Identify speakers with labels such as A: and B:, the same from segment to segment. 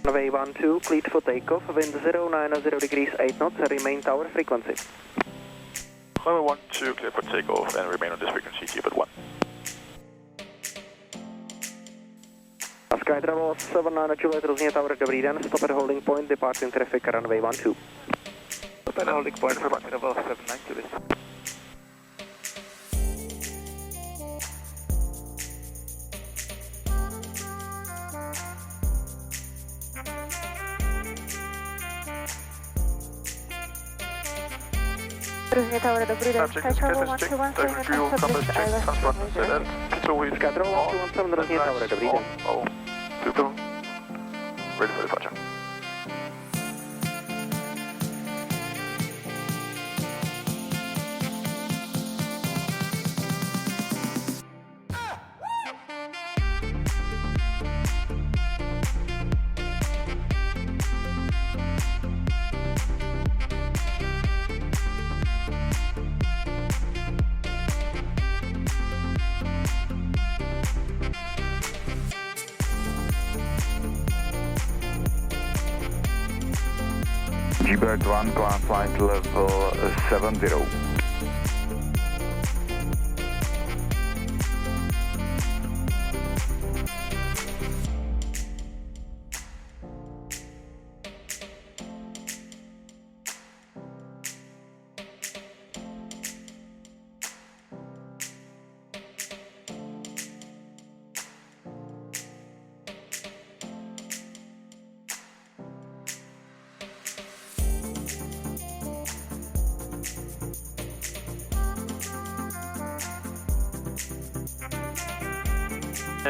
A: Runway 12, cleared for takeoff, wind 090 degrees 8 knots, remain tower frequency.
B: Runway 12, clear for takeoff and remain on this frequency, keep it 1.
A: Sky Travel 79 Juliet, Ruzně Tower, dobrý den, stop at holding point, departing traffic, runway 12.
B: Stop at holding point, Sky Travel 79 Juliet.
C: Ruzně Tower, dobrý den, Sky Travel 121
A: Sky Travel 117, Ruzně Tower, dobrý den.
B: Super. Ready for departure.
D: Bird 1, ground flight level 70.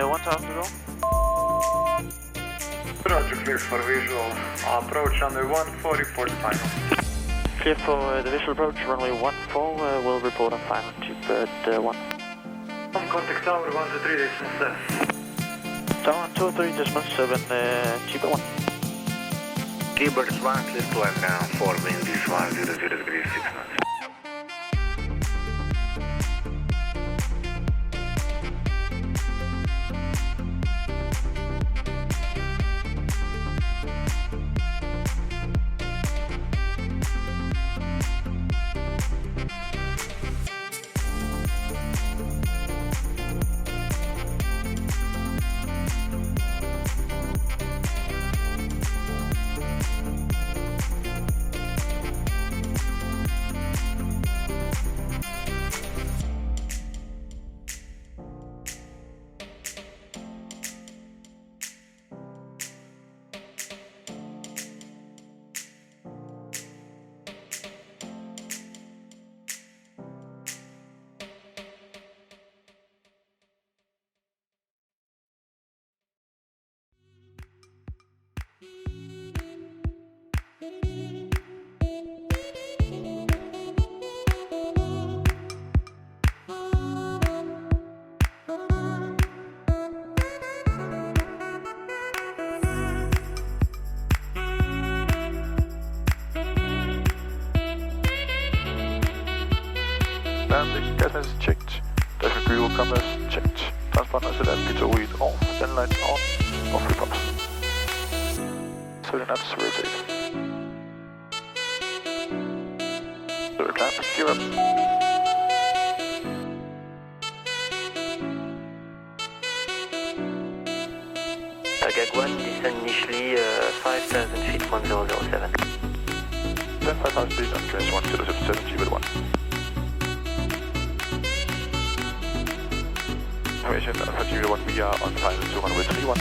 B: One time to go.
E: Roger, clear for visual. Approach runway 14, report final.
B: Clear for the visual approach, runway 14, will report on final, G-Bird 1.
E: Contact tower 123, distance 7.
B: Tower 223.7, G-Bird 1.
E: G-Bird 1, clear to land now, 4 wind is 100 degrees 6 knots.
B: Landing, gas is checked. Dash fuel compass checked. Transponder set SP2 read off. Then lights on. Off report. 30 knots, rotate. Third clamp, gear up.
A: Gag 1, descend initially 5,000 feet, 1007.
B: Then 5,000 feet on trace 1077, G-Bird 1. Information for G-Bird 1, we are on final 231.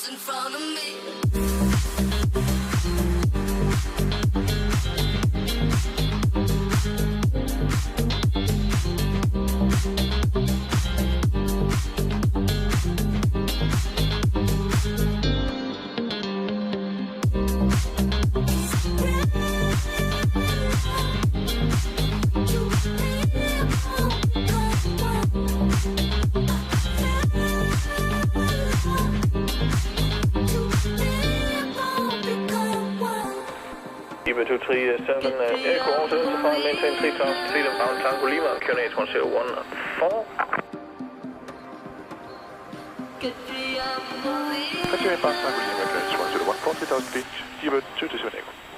F: in front of me.
B: EPSC 237 Echo, also to find maintain 3000 feet of bound Tango Lima, QNH 1014. Continue bound Tango Lima, QNH 101, 40,000 feet, EPSC 237 Echo.